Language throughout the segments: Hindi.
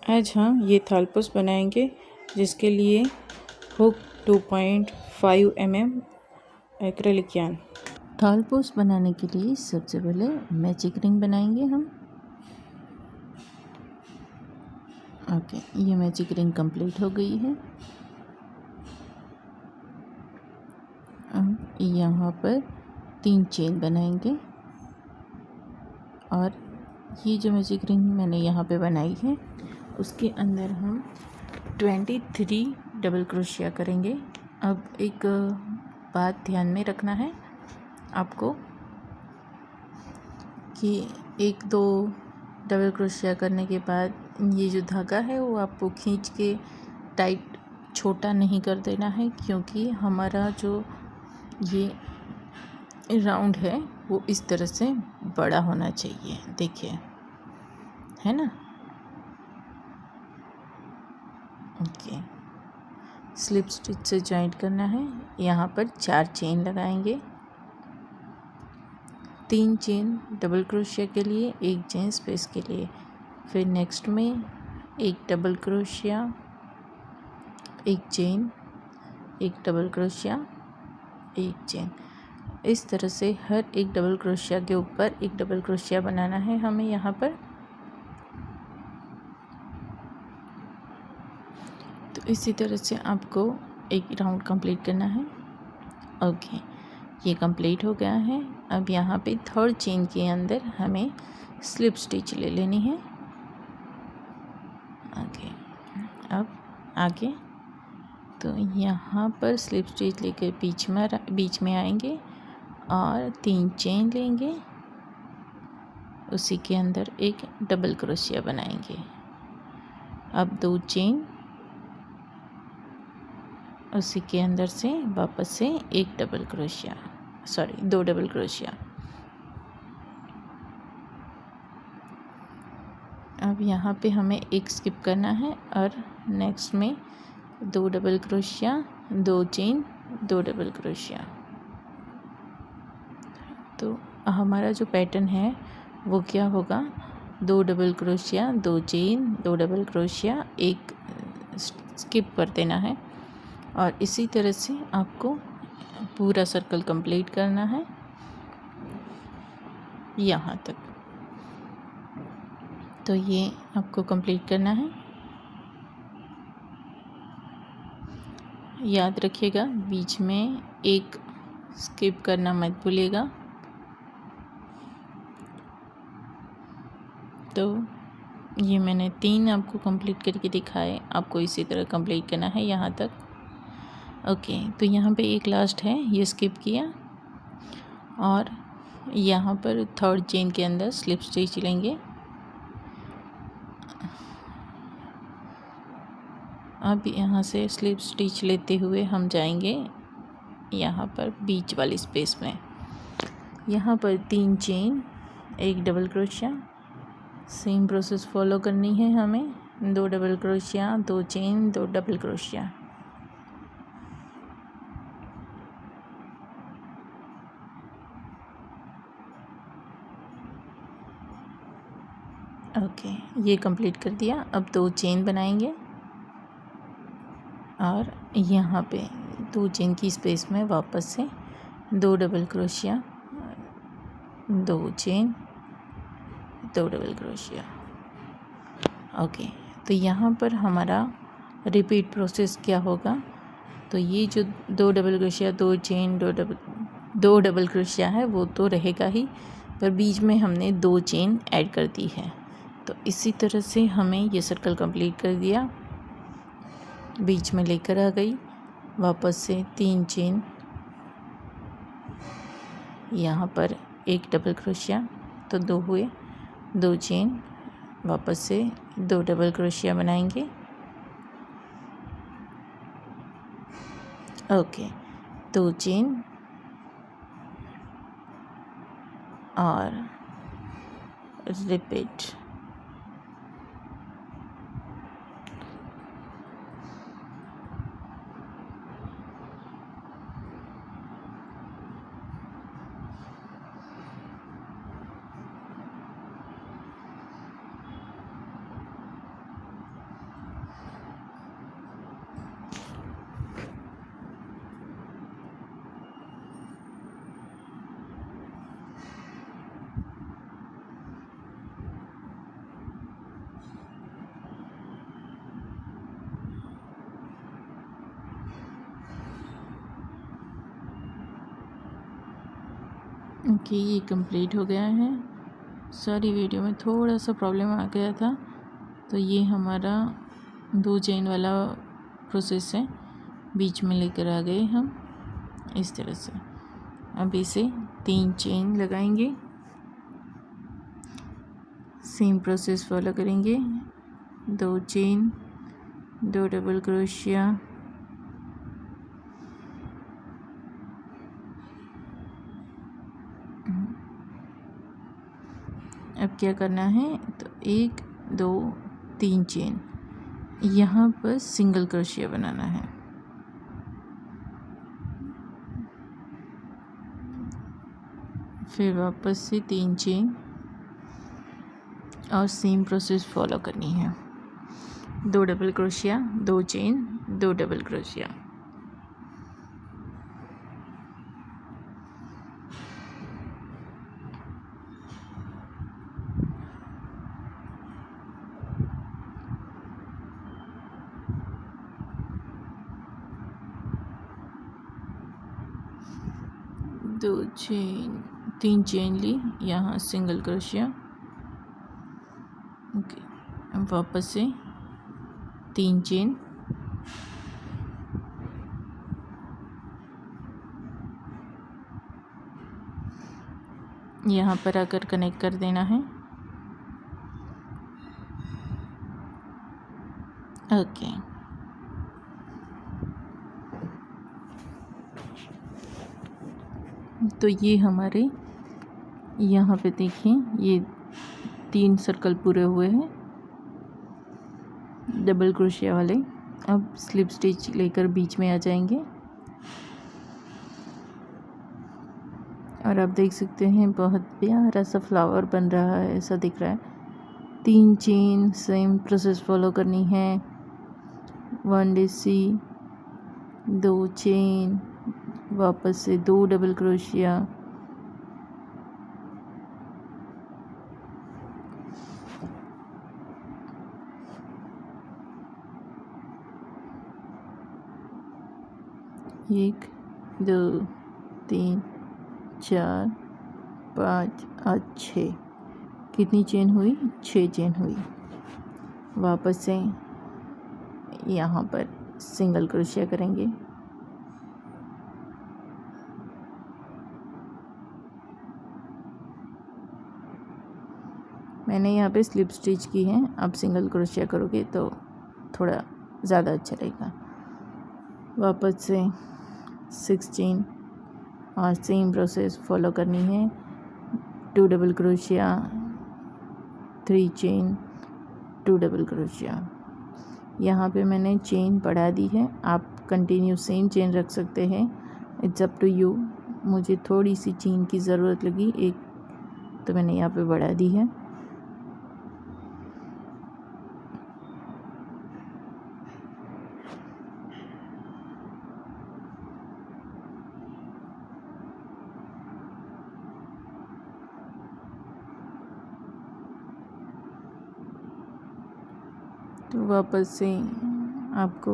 आज हम ये थालपोस बनाएंगे, जिसके लिए हुक 2.5 mm एक्रेलिक यार्न। थालपोस बनाने के लिए सबसे पहले मैजिक रिंग बनाएंगे हम। ओके, ये मैजिक रिंग कंप्लीट हो गई है। अब यहाँ पर 3 चेन बनाएंगे और ये जो मैजिक रिंग मैंने यहाँ पे बनाई है उसके अंदर हम 23 डबल क्रोशिया करेंगे। अब एक बात ध्यान में रखना है आपको कि 1-2 डबल क्रोशिया करने के बाद ये जो धागा है वो आपको खींच के टाइट छोटा नहीं कर देना है, क्योंकि हमारा जो ये राउंड है वो इस तरह से बड़ा होना चाहिए। देखिए, है ना। ओके, स्लिप स्टिच से जॉइंट करना है। यहाँ पर 4 चेन लगाएंगे, 3 चेन डबल क्रोशिया के लिए, 1 चेन स्पेस के लिए। फिर नेक्स्ट में 1 double crochet, 1 chain, 1 double crochet, 1 chain. इस तरह से हर एक डबल क्रोशिया के ऊपर 1 डबल क्रोशिया बनाना है हमें यहाँ पर। तो इसी तरह से आपको एक राउंड कंप्लीट करना है। ओके, ये कंप्लीट हो गया है। अब यहाँ पे 3rd चेन के अंदर हमें स्लिप स्टिच ले लेनी है। ओके, अब आगे तो यहाँ पर स्लिप स्टिच लेकर बीच में आएंगे और 3 चेन लेंगे, उसी के अंदर एक डबल क्रोशिया बनाएंगे। अब 2 चेन, उसी के अंदर से वापस से 1 डबल क्रोशिया, 2 डबल क्रोशिया। अब यहाँ पे हमें एक स्किप करना है और नेक्स्ट में 2 double crochet, 2 chain, 2 double crochet. तो हमारा जो पैटर्न है वो क्या होगा, 2 double crochet, 2 chain, 2 double crochet, 1 skip कर देना है। और इसी तरह से आपको पूरा सर्कल कंप्लीट करना है यहाँ तक। तो ये आपको कंप्लीट करना है। याद रखिएगा, बीच में एक स्किप करना मत भूलिएगा। तो ये मैंने 3 आपको कंप्लीट करके दिखाए, आपको इसी तरह कंप्लीट करना है यहाँ तक। ओके, तो यहाँ पे एक लास्ट है, ये स्किप किया और यहाँ पर 3rd चेन के अंदर स्लिप स्टिच लेंगे। अब यहाँ से स्लिप स्टिच लेते हुए हम जाएंगे यहाँ पर बीच वाली स्पेस में। यहाँ पर 3 chain, 1 double crochet, same process follow करनी है हमें। 2 double crochet, 2 chain, 2 double crochet. Okay, ये कंप्लीट कर दिया। अब 2 चेन बनाएंगे और यहाँ पे 2 चेन की स्पेस में वापस से 2 double crochet, 2 chain, 2 double crochet. Okay, तो यहाँ पर हमारा रिपीट प्रोसेस क्या होगा, तो ये जो 2 double crochet, 2 chain, 2 double crochet है वो तो रहेगा ही, पर बीच में हमने 2 चेन ऐड कर दी है। तो इसी तरह से हमें ये सर्कल कंप्लीट कर दिया। बीच में लेकर आ गई, वापस से 3 चेन, यहाँ पर 1 डबल क्रोशिया, तो 2 हुए, 2 चेन, वापस से 2 डबल क्रोशिया बनाएंगे। ओके, 2 चेन और रिपीट। ओके, ये कंप्लीट हो गया है। सॉरी, वीडियो में थोड़ा सा प्रॉब्लम आ गया था। तो ये हमारा 2 चेन वाला प्रोसेस है, बीच में लेकर आ गए हम इस तरह से। अब इसे 3 चेन लगाएंगे, सेम प्रोसेस फॉलो करेंगे। 2 चेन, 2 डबल क्रोशिया, अब क्या करना है, तो 1 2 3 चेन, यहाँ पर सिंगल क्रोशिया बनाना है। फिर वापस से 3 चेन और सेम प्रोसेस फॉलो करनी है। 2 double crochet, 2 chain, 2 double crochet. दो चेन, 3 चेन ली, यहाँ सिंगल क्रोशिया। ओके, अब वापस से 3 चेन, यहाँ पर आकर कनेक्ट कर देना है। ओके, तो ये हमारे यहाँ पे देखिए, ये 3 सर्कल पूरे हुए हैं डबल क्रोशिया वाले। अब स्लिप स्टिच लेकर बीच में आ जाएंगे और आप देख सकते हैं बहुत प्यारा सा फ्लावर बन रहा है, ऐसा दिख रहा है। 3 चेन, सेम प्रोसेस फॉलो करनी है। 1 DC, 2 चेन, वापस से 2 डबल क्रोशिया, एक 2 3 4 5 और 6। कितनी चेन हुई? 6 चेन हुई। वापस से यहाँ पर सिंगल क्रोशिया करेंगे। मैंने यहाँ पे स्लिप स्टिच की है, आप सिंगल क्रोशिया करोगे तो थोड़ा ज़्यादा अच्छा रहेगा। वापस से 6 चेन और सेम प्रोसेस फॉलो करनी है। 2 double crochet, 3 chain, 2 double crochet. यहाँ पे मैंने चेन बढ़ा दी है, आप कंटिन्यू सेम चेन रख सकते हैं, इट्स अप टू यू। मुझे थोड़ी सी चेन की ज़रूरत लगी एक, तो मैंने यहाँ पे बढ़ा दी है। तो वापस से आपको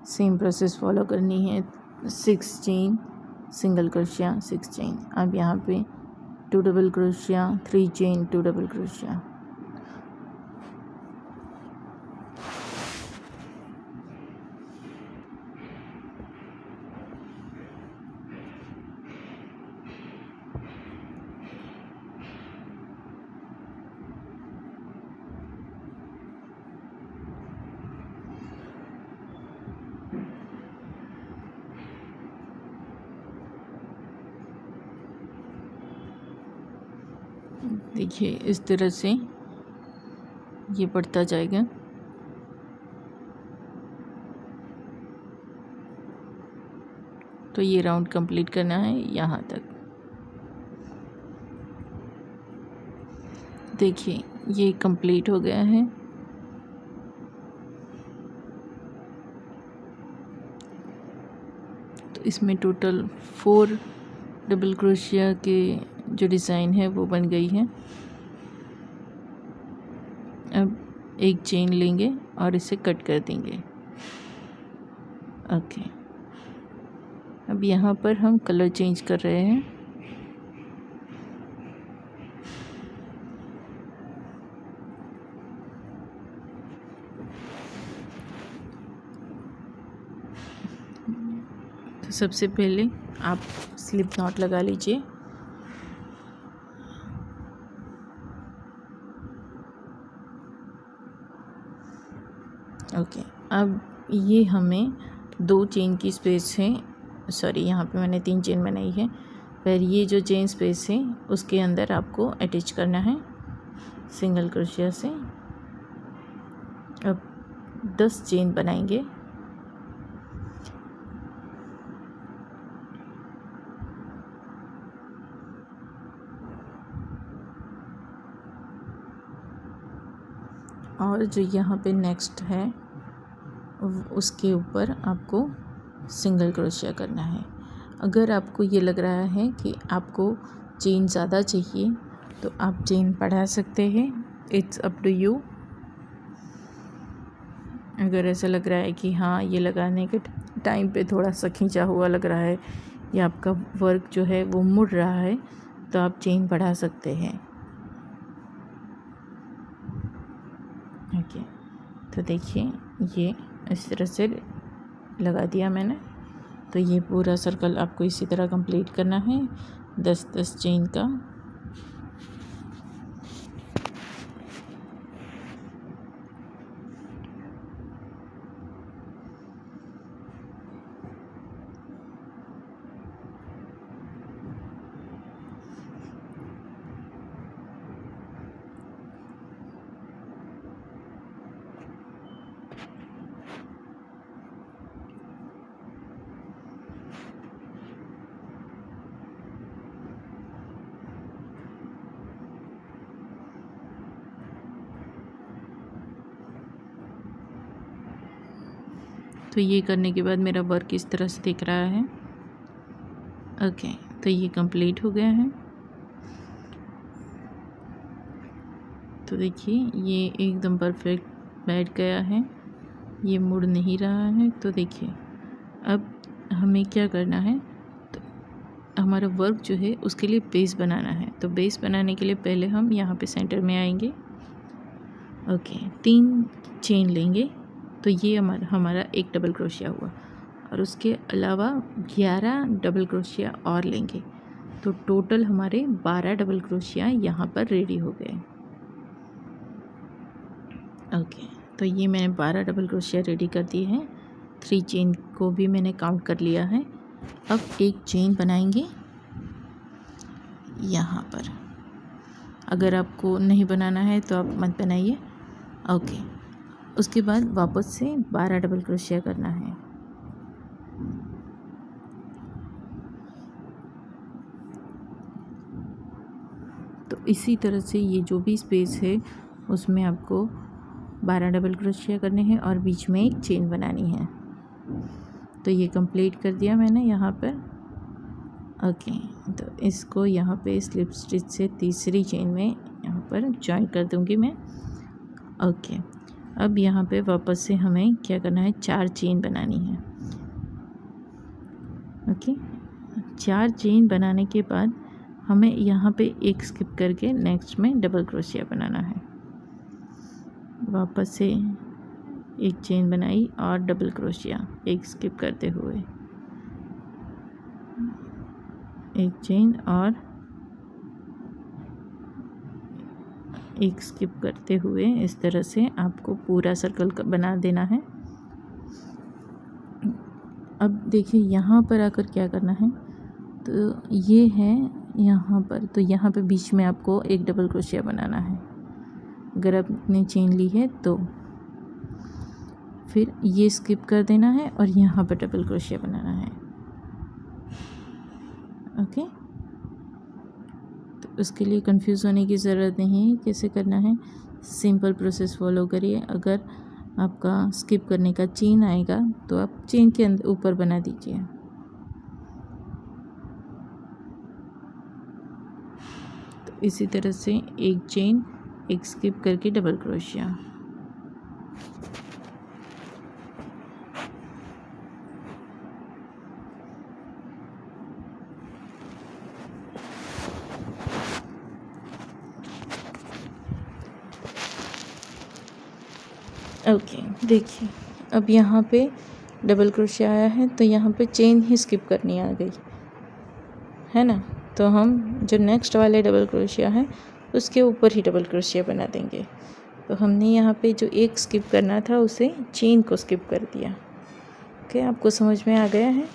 सेम प्रोसेस फॉलो करनी है। 6 चेन, सिंगल क्रोशिया, 6 चेन। अब यहाँ पे 2 double crochet, 3 chain, 2 double crochet. देखिए इस तरह से ये बढ़ता जाएगा। तो ये राउंड कंप्लीट करना है यहाँ तक। देखिए ये कंप्लीट हो गया है। तो इसमें टोटल 4 डबल क्रोशिया के जो डिज़ाइन है वो बन गई है। अब एक चेन लेंगे और इसे कट कर देंगे। ओके, अब यहाँ पर हम कलर चेंज कर रहे हैं। तो सबसे पहले आप स्लिप नॉट लगा लीजिए। ओके, अब ये हमें 2 चेन की स्पेस है, सॉरी यहाँ पे मैंने 3 चेन बनाई है, पर ये जो चेन स्पेस है उसके अंदर आपको अटैच करना है सिंगल क्रोशिया से। अब 10 चेन बनाएंगे। और जो यहाँ पे नेक्स्ट है उसके ऊपर आपको सिंगल क्रोशिया करना है। अगर आपको ये लग रहा है कि आपको चेन ज़्यादा चाहिए तो आप चेन बढ़ा सकते हैं, इट्स अप टू यू। अगर ऐसा लग रहा है कि हाँ ये लगाने के टाइम पे थोड़ा सा खींचा हुआ लग रहा है या आपका वर्क जो है वो मुड़ रहा है तो आप चेन बढ़ा सकते हैं। ओके, तो देखिए ये इस तरह से लगा दिया मैंने। तो ये पूरा सर्कल आपको इसी तरह कंप्लीट करना है 10-10 चेन का। तो ये करने के बाद मेरा वर्क इस तरह से दिख रहा है। ओके, तो ये कंप्लीट हो गया है। तो देखिए ये एकदम परफेक्ट बैठ गया है, ये मुड़ नहीं रहा है। तो देखिए अब हमें क्या करना है, तो हमारा वर्क जो है उसके लिए बेस बनाना है। तो बेस बनाने के लिए पहले हम यहाँ पे सेंटर में आएंगे। ओके, 3 चेन लेंगे। तो ये हमारा एक डबल क्रोशिया हुआ और उसके अलावा 11 डबल क्रोशिया और लेंगे। तो टोटल हमारे 12 डबल क्रोशिया यहाँ पर रेडी हो गए। ओके, तो ये मैंने 12 डबल क्रोशिया रेडी कर दिए हैं। 3 चेन को भी मैंने काउंट कर लिया है। अब एक चेन बनाएंगे यहाँ पर। अगर आपको नहीं बनाना है तो आप मत बनाइए। ओके, उसके बाद वापस से 12 डबल क्रोशिया करना है। तो इसी तरह से ये जो भी स्पेस है उसमें आपको 12 डबल क्रोशिया करने हैं और बीच में एक चेन बनानी है। तो ये कंप्लीट कर दिया मैंने यहाँ पर। ओके, तो इसको यहाँ पे स्लिप स्टिच से तीसरी चेन में यहाँ पर जॉइन कर दूँगी मैं। ओके, अब यहाँ पे वापस से हमें क्या करना है, 4 चेन बनानी है। ओके, 4 चेन बनाने के बाद हमें यहाँ पे एक स्किप करके नेक्स्ट में डबल क्रोशिया बनाना है। वापस से एक चेन बनाई और डबल क्रोशिया एक स्किप करते हुए, एक चेन और एक स्किप करते हुए इस तरह से आपको पूरा सर्कल बना देना है। अब देखिए यहाँ पर आकर क्या करना है, तो ये है यहाँ पर, तो यहाँ पे बीच में आपको एक डबल क्रोशिया बनाना है। अगर आपने चेन ली है तो फिर ये स्किप कर देना है और यहाँ पर डबल क्रोशिया बनाना है। ओके, तो उसके लिए कंफ्यूज होने की ज़रूरत नहीं है, कैसे करना है सिंपल प्रोसेस फॉलो करिए। अगर आपका स्किप करने का चेन आएगा तो आप चेन के अंदर ऊपर बना दीजिए। तो इसी तरह से एक चेन एक स्किप करके डबल क्रोशिया। ओके, देखिए अब यहाँ पे डबल क्रोशिया आया है तो यहाँ पे चेन ही स्किप करनी आ गई है ना। तो हम जो नेक्स्ट वाले डबल क्रोशिया है उसके ऊपर ही डबल क्रोशिया बना देंगे। तो हमने यहाँ पे जो एक स्किप करना था उसे चेन को स्किप कर दिया। ओके, आपको समझ में आ गया है।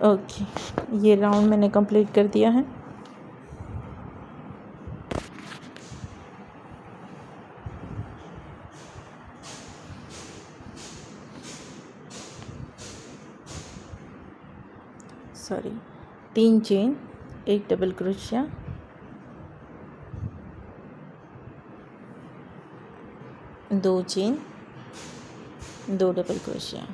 ओके, ये राउंड मैंने कंप्लीट कर दिया है। सॉरी, 3 चेन, एक double crochet, 2 chain, 2 double crochet.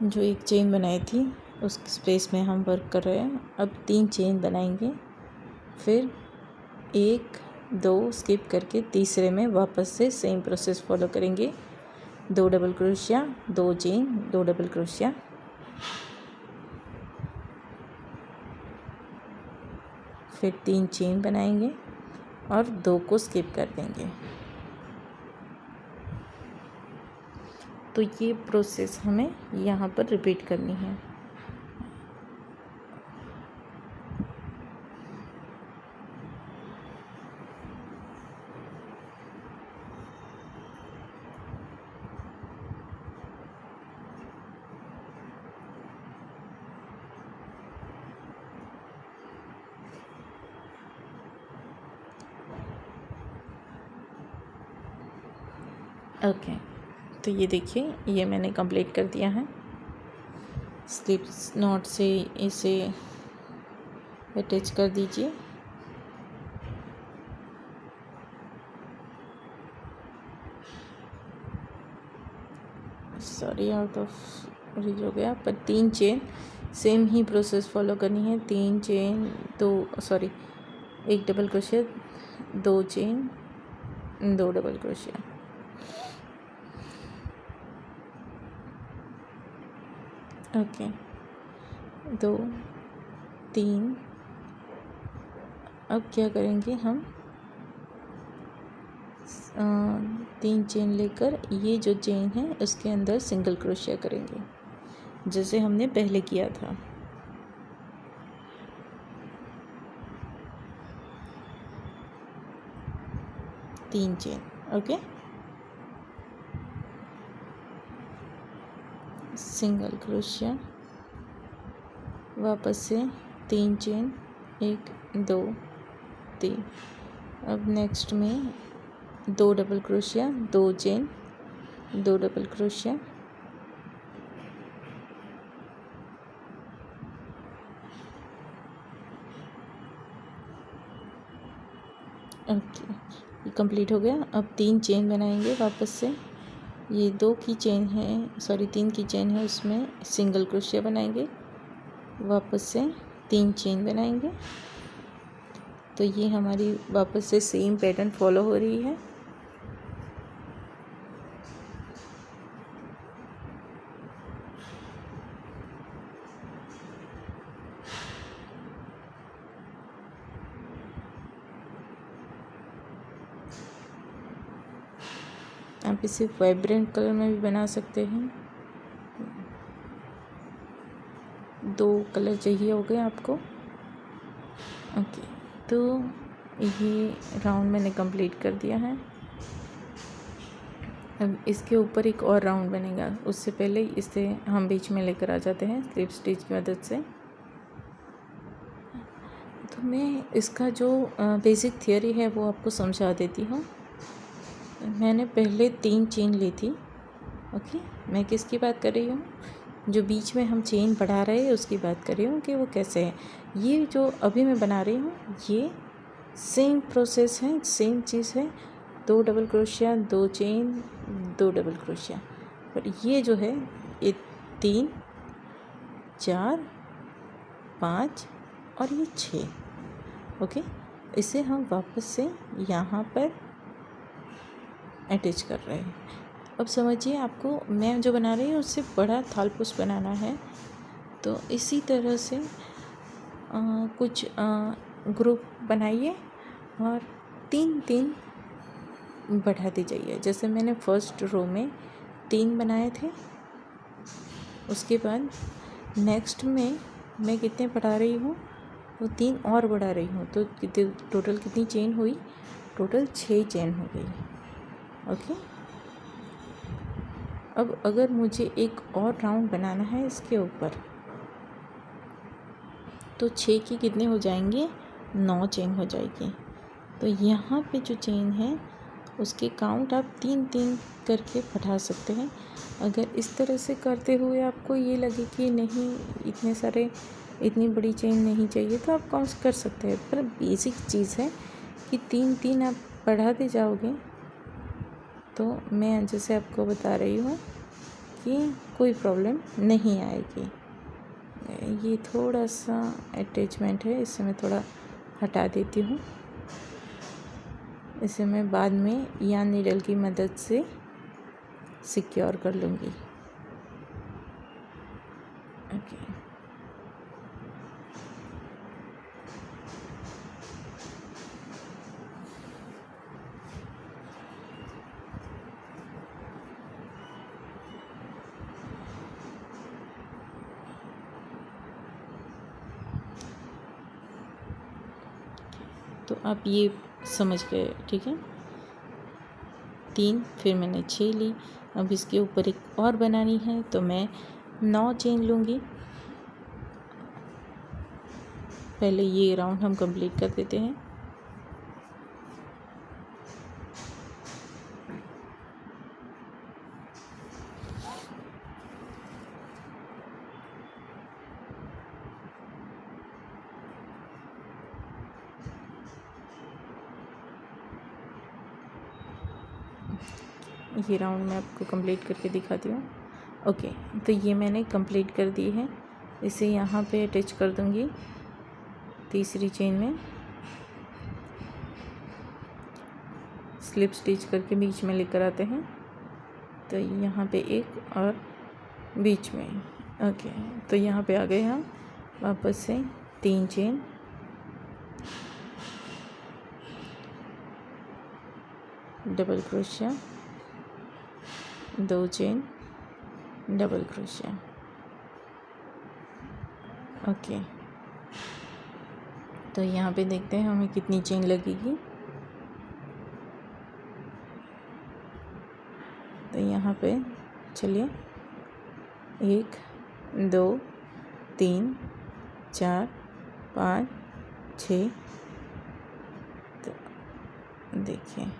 जो एक चेन बनाई थी उस स्पेस में हम वर्क कर रहे हैं। अब 3 चेन बनाएंगे, फिर 1 2 स्किप करके तीसरे में वापस से सेम प्रोसेस फॉलो करेंगे। 2 double crochet, 2 chain, 2 double crochet, फिर 3 चेन बनाएंगे और 2 को स्किप कर देंगे। तो ये प्रोसेस हमें यहाँ पर रिपीट करनी है। ओके, तो ये देखिए, ये मैंने कंप्लीट कर दिया है। स्लिप नॉट से इसे अटैच कर दीजिए। सॉरी, आउट ऑफ रीच हो गया। पर 3 चेन सेम ही प्रोसेस फॉलो करनी है। 3 chain, 1 double crochet, 2 chain, 2 double crochet. Okay, 2 3। अब क्या करेंगे हम, 3 चेन लेकर ये जो चेन है उसके अंदर सिंगल क्रोशिया करेंगे जैसे हमने पहले किया था। तीन चेन, ओके, सिंगल क्रोशिया, वापस से 3 चेन, 1 2 3। अब नेक्स्ट में 2 double crochet, 2 chain, 2 double crochet, okay, ये कंप्लीट हो गया। अब 3 चेन बनाएंगे वापस से। ये 2 की चेन है, 3 की चेन है, उसमें सिंगल क्रोशिया बनाएंगे, वापस से 3 चेन बनाएंगे। तो ये हमारी वापस से सेम पैटर्न फॉलो हो रही है। आप इसे वाइब्रेंट कलर में भी बना सकते हैं। 2 कलर चाहिए हो गए आपको। ओके, तो ये राउंड मैंने कंप्लीट कर दिया है। अब इसके ऊपर एक और राउंड बनेगा। उससे पहले इसे हम बीच में लेकर आ जाते हैं स्लिप स्टिच की मदद से। तो मैं इसका जो बेसिक थियोरी है वो आपको समझा देती हूँ। मैंने पहले 3 चेन ली थी। ओके, मैं किसकी बात कर रही हूँ, जो बीच में हम चेन बढ़ा रहे हैं उसकी बात कर रही हूँ कि वो कैसे है। ये जो अभी मैं बना रही हूँ ये सेम प्रोसेस है, सेम चीज़ है। 2 double crochet, 2 chain, 2 double crochet. पर ये जो है ये 3 4 5 और ये 6। ओके, इसे हम वापस से यहाँ पर अटैच कर रहे हैं। अब समझिए, आपको मैं जो बना रही हूँ उससे बड़ा थालपुस बनाना है। तो इसी तरह से कुछ ग्रुप बनाइए और 3-3 बढ़ाते जाइए। जैसे मैंने फर्स्ट रो में 3 बनाए थे, उसके बाद नेक्स्ट में मैं कितने बढ़ा रही हूँ, तो 3 और बढ़ा रही हूँ, तो टोटल कितनी चेन हुई, टोटल 6 चेन हो गई। ओके, अब अगर मुझे एक और राउंड बनाना है इसके ऊपर, तो 6 की कितने हो जाएंगे, 9 चेन हो जाएगी। तो यहाँ पे जो चेन है उसके काउंट आप 3-3 करके बढ़ा सकते हैं। अगर इस तरह से करते हुए आपको ये लगे कि नहीं इतनी बड़ी चेन नहीं चाहिए, तो आप कौन कर सकते हैं, पर बेसिक चीज़ है कि 3-3 आप बढ़ाते जाओगे। तो मैं जैसे आपको बता रही हूँ कि कोई प्रॉब्लम नहीं आएगी। ये थोड़ा सा अटैचमेंट है, इसे मैं थोड़ा हटा देती हूँ। इसे मैं बाद में या नीडल की मदद से सिक्योर कर लूँगी। ओके, तो आप ये समझ गए, ठीक है। 3, फिर मैंने 6 ली। अब इसके ऊपर एक और बनानी है, तो मैं 9 चेन लूँगी। पहले ये राउंड हम कंप्लीट कर देते हैं। ये राउंड मैं आपको कंप्लीट करके दिखाती हूँ। ओके, तो ये मैंने कंप्लीट कर दी है। इसे यहाँ पे अटैच कर दूँगी तीसरी चेन में, स्लिप स्टिच करके बीच में लेकर आते हैं। तो यहाँ पे एक और बीच में। ओके, तो यहाँ पे आ गए हम वापस से 3 chain, double crochet, 2 chain, double crochet. Okay, तो यहाँ पे देखते हैं हमें कितनी चेन लगेगी। तो यहाँ पे चलिए 1 2 3 4 5 6, तो देखिए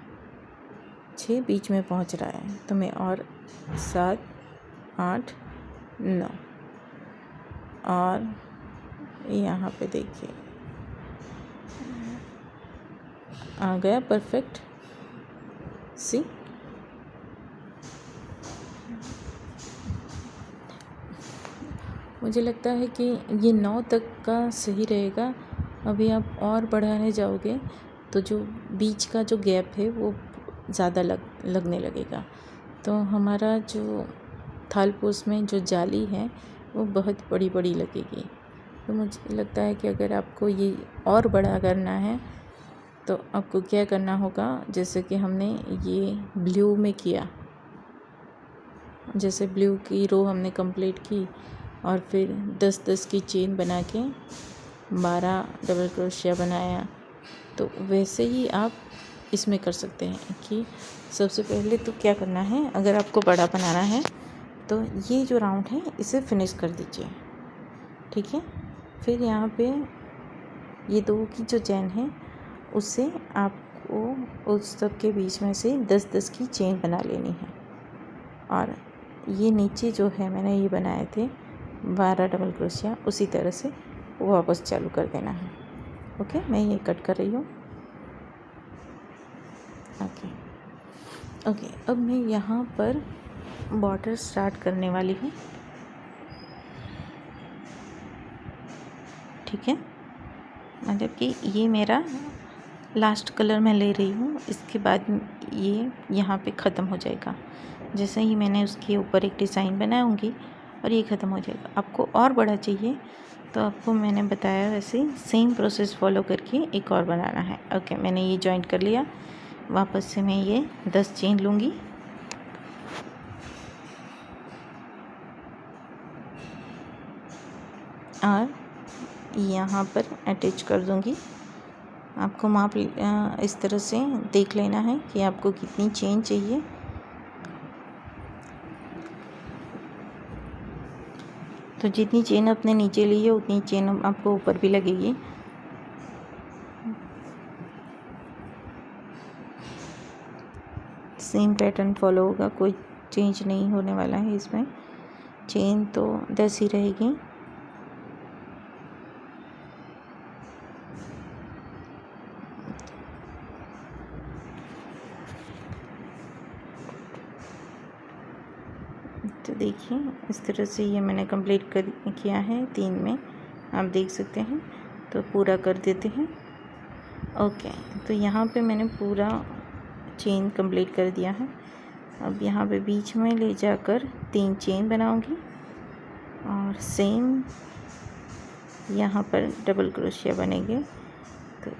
6 बीच में पहुँच रहा है, तो मैं और 7 8 9, और यहाँ पे देखिए आ गया परफेक्ट। सी, मुझे लगता है कि ये 9 तक का सही रहेगा। अभी आप और बढ़ाने जाओगे तो जो बीच का जो गैप है वो ज़्यादा लगने लगेगा। तो हमारा जो थालपोस में जो जाली है वो बहुत बड़ी बड़ी लगेगी। तो मुझे लगता है कि अगर आपको ये और बड़ा करना है तो आपको क्या करना होगा, जैसे कि हमने ये ब्लू में किया, जैसे ब्लू की रो हमने कंप्लीट की और फिर 10-10 की चेन बना के 12 डबल क्रोशिया बनाया, तो वैसे ही आप इसमें कर सकते हैं। कि सबसे पहले तो क्या करना है, अगर आपको बड़ा बनाना है तो ये जो राउंड है इसे फिनिश कर दीजिए, ठीक है। फिर यहाँ पे ये 2 की जो चेन है उससे आपको उस सब के बीच में से 10-10 की चेन बना लेनी है। और ये नीचे जो है मैंने ये बनाए थे 12 डबल क्रोशिया, उसी तरह से वापस चालू कर देना है। ओके, मैं ये कट कर रही हूँ। ओके, अब मैं यहाँ पर बॉर्डर स्टार्ट करने वाली हूँ, ठीक है। मतलब कि ये मेरा लास्ट कलर मैं ले रही हूँ, इसके बाद ये यहाँ पे ख़त्म हो जाएगा। जैसे ही मैंने उसके ऊपर एक डिज़ाइन बनाऊँगी और ये ख़त्म हो जाएगा। आपको और बड़ा चाहिए तो आपको मैंने बताया वैसे सेम प्रोसेस फॉलो करके एक और बनाना है। ओके, मैंने ये जॉइंट कर लिया। वापस से मैं ये 10 चेन लूँगी और यहाँ पर अटैच कर दूँगी। आपको माप इस तरह से देख लेना है कि आपको कितनी चेन चाहिए। तो जितनी चेन अपने नीचे ली है उतनी चेन आपको ऊपर भी लगेगी। सेम पैटर्न फॉलो होगा, कोई चेंज नहीं होने वाला है इसमें। चेन तो 10 ही रहेगी। तो देखिए इस तरह से ये मैंने कंप्लीट किया है 3 में, आप देख सकते हैं। तो पूरा कर देते हैं। ओके, तो यहाँ पे मैंने पूरा चेन कंप्लीट कर दिया है। अब यहाँ पे बीच में ले जाकर 3 चेन बनाऊंगी और सेम यहाँ पर डबल क्रोशिया बनेंगे। तो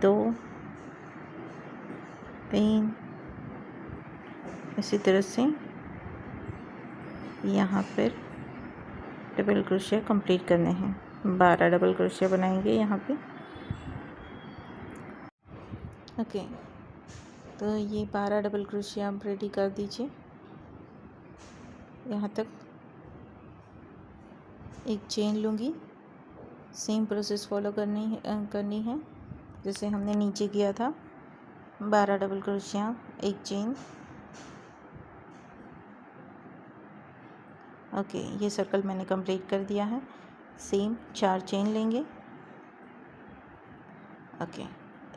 2 3 इसी तरह से यहाँ पर डबल क्रोशिया कंप्लीट करने हैं। 12 डबल क्रोशिया बनाएंगे यहाँ पे। ओके, तो ये 12 डबल क्रोशिया आप रेडी कर दीजिए। यहाँ तक एक चेन लूँगी, सेम प्रोसेस फॉलो करनी है जैसे हमने नीचे किया था। 12 डबल क्रोशिया, एक चेन। ओके, ये सर्कल मैंने कंप्लीट कर दिया है। सेम 4 चेन लेंगे। ओके,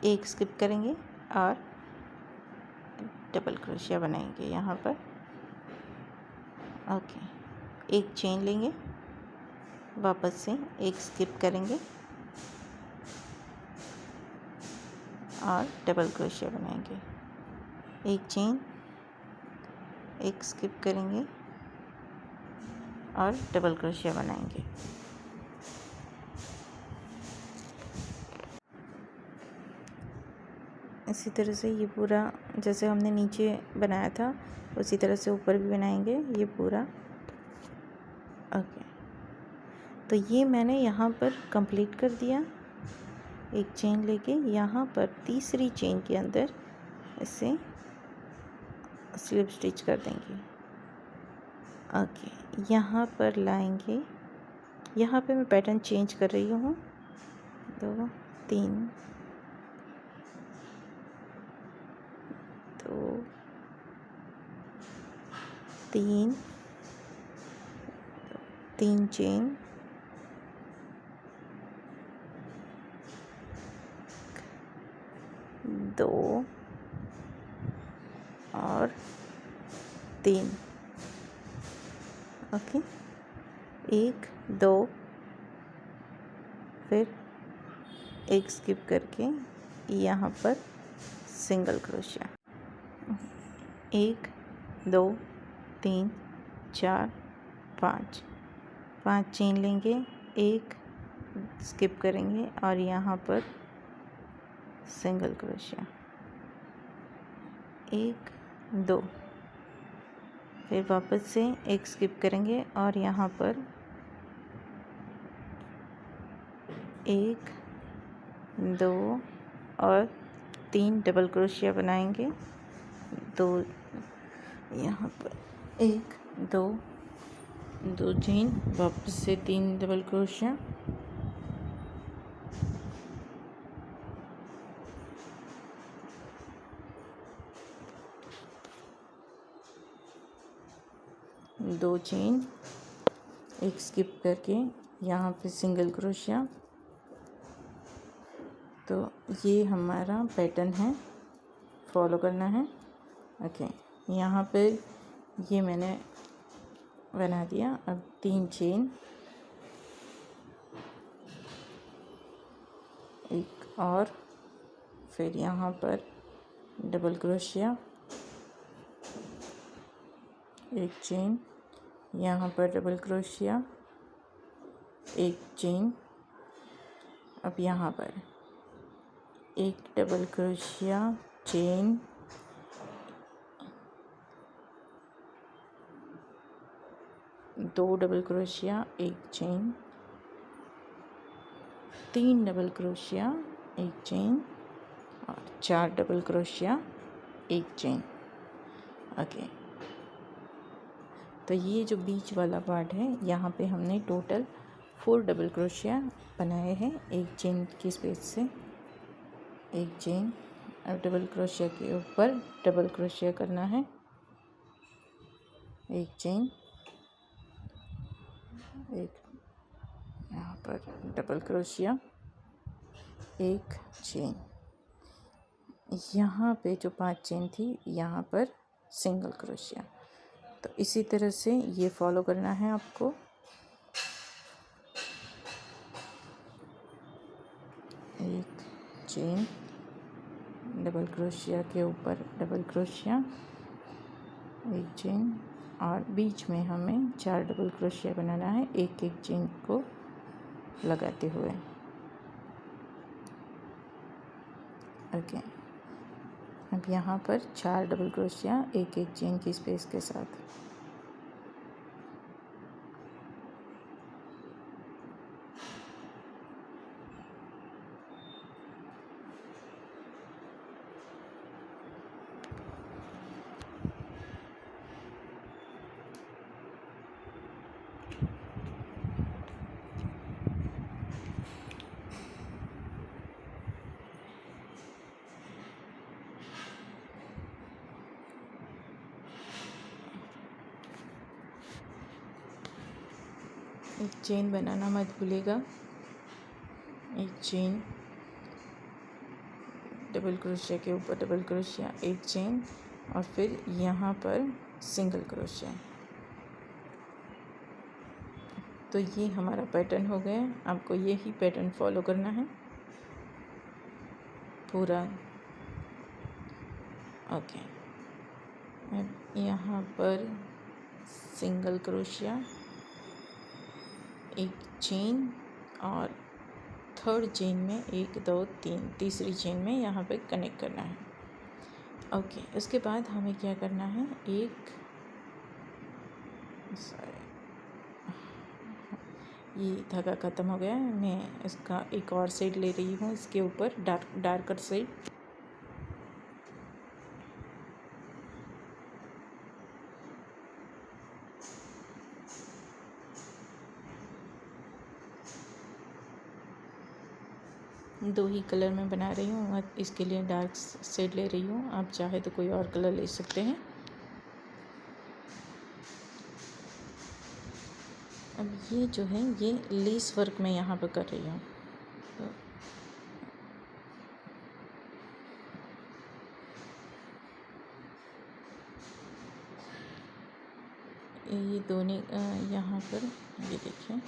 एक स्किप करेंगे और डबल क्रोशिया बनाएंगे यहाँ पर। ओके, एक चेन लेंगे, वापस से एक स्किप करेंगे और डबल क्रोशिया बनाएंगे। एक चेन, एक स्किप करेंगे और डबल क्रोशिया बनाएंगे। इसी तरह से ये पूरा जैसे हमने नीचे बनाया था उसी तरह से ऊपर भी बनाएंगे ये पूरा। ओके, तो ये मैंने यहाँ पर कंप्लीट कर दिया। एक चेन लेके यहाँ पर तीसरी चेन के अंदर इसे स्लिप स्टिच कर देंगे। ओके, यहाँ पर लाएंगे। यहाँ पे मैं पैटर्न चेंज कर रही हूँ। 2 3 2 3 3 चेन, 2 और 3। ओके, 1 2 फिर एक स्किप करके यहाँ पर सिंगल क्रोशिया। 1 2 3 4 5 चेन लेंगे, एक स्किप करेंगे और यहाँ पर सिंगल क्रोशिया। 1 2 फिर वापस से एक स्किप करेंगे और यहाँ पर 1 2 और 3 डबल क्रोशिया बनाएंगे। 2 यहाँ पर 1 2 चेन, वापस से 3 डबल क्रोशिया। दो चेन, एक स्किप करके यहाँ पे सिंगल क्रोशिया। तो ये हमारा पैटर्न है, फॉलो करना है। ओके, यहाँ पे ये मैंने बना दिया। अब 3 चेन, एक और फिर यहाँ पर डबल क्रोशिया, एक चेन, यहाँ पर डबल क्रोशिया, एक चेन। अब यहाँ पर एक डबल क्रोशिया, चेन, दो डबल क्रोशिया, एक चेन, तीन डबल क्रोशिया, एक चेन और चार डबल क्रोशिया, एक चेन। ओके, तो ये जो बीच वाला पार्ट है यहाँ पे हमने टोटल 4 डबल क्रोशिया बनाए हैं एक चेन की स्पेस से। एक चेन, अब डबल क्रोशिया के ऊपर डबल क्रोशिया करना है, एक चेन, एक यहाँ पर डबल क्रोशिया, एक चेन। यहाँ पे जो 5 चेन थी यहाँ पर सिंगल क्रोशिया। तो इसी तरह से ये फॉलो करना है आपको। एक चेन, डबल क्रोशिया के ऊपर डबल क्रोशिया, एक चेन और बीच में हमें 4 डबल क्रोशिया बनाना है एक एक चेन को लगाते हुए। ओके, अब यहाँ पर 4 डबल क्रोशिया एक एक चेन की स्पेस के साथ। एक चेन बनाना मत भूलिएगा। एक चेन, डबल क्रोशिया के ऊपर डबल क्रोशिया, एक चेन और फिर यहाँ पर सिंगल क्रोशिया। तो ये हमारा पैटर्न हो गया। आपको यही पैटर्न फॉलो करना है पूरा। ओके, अब यहाँ पर सिंगल क्रोशिया, एक चेन और थर्ड चेन में 1 2 3, तीसरी चेन में यहाँ पे कनेक्ट करना है। ओके, उसके बाद हमें क्या करना है, ये धागा ख़त्म हो गया। मैं इसका एक और साइड ले रही हूँ, इसके ऊपर डार्कर साइड। दो ही कलर में बना रही हूँ और इसके लिए डार्क शेड ले रही हूँ। आप चाहे तो कोई और कलर ले सकते हैं। अब ये जो है ये लेस वर्क मैं यहाँ पर कर रही हूँ। तो ये दोनों यहाँ पर ये देखिए।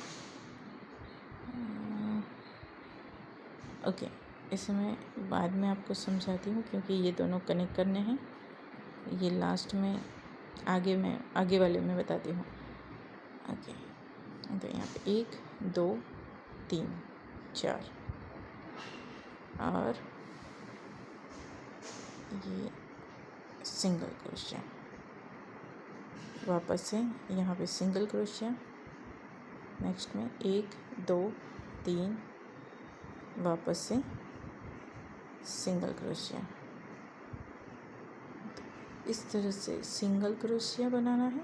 ओके, इसे मैं बाद में आपको समझाती हूँ क्योंकि ये दोनों कनेक्ट करने हैं। ये लास्ट में आगे वाले में बताती हूँ। ओके, तो यहाँ पे 1 2 3 4 और ये सिंगल क्रोशिया। वापस से यहाँ पे सिंगल क्रोशिया, नेक्स्ट में 1 2 3, वापस से सिंगल क्रोशिया। इस तरह से सिंगल क्रोशिया बनाना है।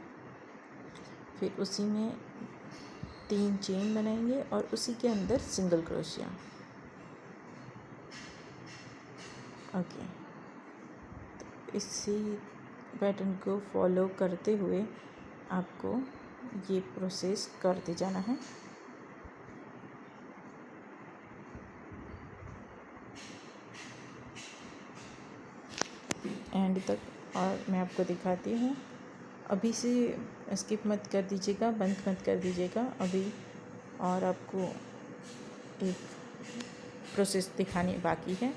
फिर उसी में 3 चेन बनाएंगे और उसी के अंदर सिंगल क्रोशिया। ओके, तो इसी पैटर्न को फॉलो करते हुए आपको ये प्रोसेस करते जाना है। एंड तक। और मैं आपको दिखाती हूँ। अभी से स्किप मत कर दीजिएगा, बंद मत कर दीजिएगा अभी, और आपको एक प्रोसेस दिखानी बाकी है।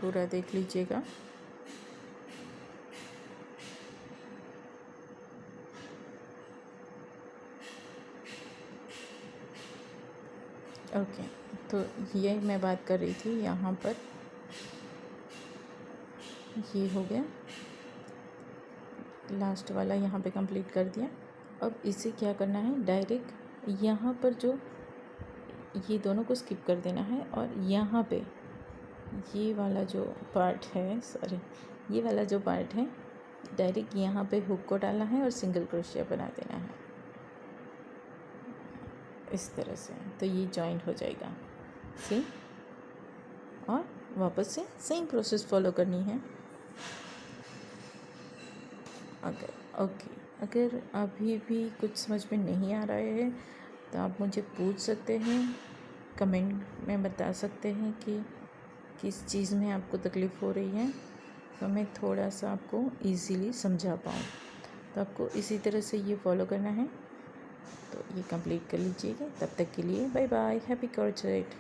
पूरा देख लीजिएगा। ओके, तो ये मैं बात कर रही थी यहाँ पर, ये हो गया लास्ट वाला, यहाँ पे कंप्लीट कर दिया। अब इसे क्या करना है, डायरेक्ट यहाँ पर जो ये दोनों को स्किप कर देना है और यहाँ पे ये वाला जो पार्ट है, सॉरी ये वाला जो पार्ट है, डायरेक्ट यहाँ पे हुक को डालना है और सिंगल क्रोशिया बना देना है इस तरह से। तो ये जॉइंट हो जाएगा सी, और वापस से सेम प्रोसेस फॉलो करनी है। अगर अभी भी कुछ समझ में नहीं आ रहा है तो आप मुझे पूछ सकते हैं, कमेंट में बता सकते हैं कि किस चीज़ में आपको तकलीफ़ हो रही है, तो मैं थोड़ा सा आपको इजीली समझा पाऊँ। तो आपको इसी तरह से ये फॉलो करना है। तो ये कंप्लीट कर लीजिएगा। तब तक के लिए बाय बाय, हैप्पी क्रॉचेट।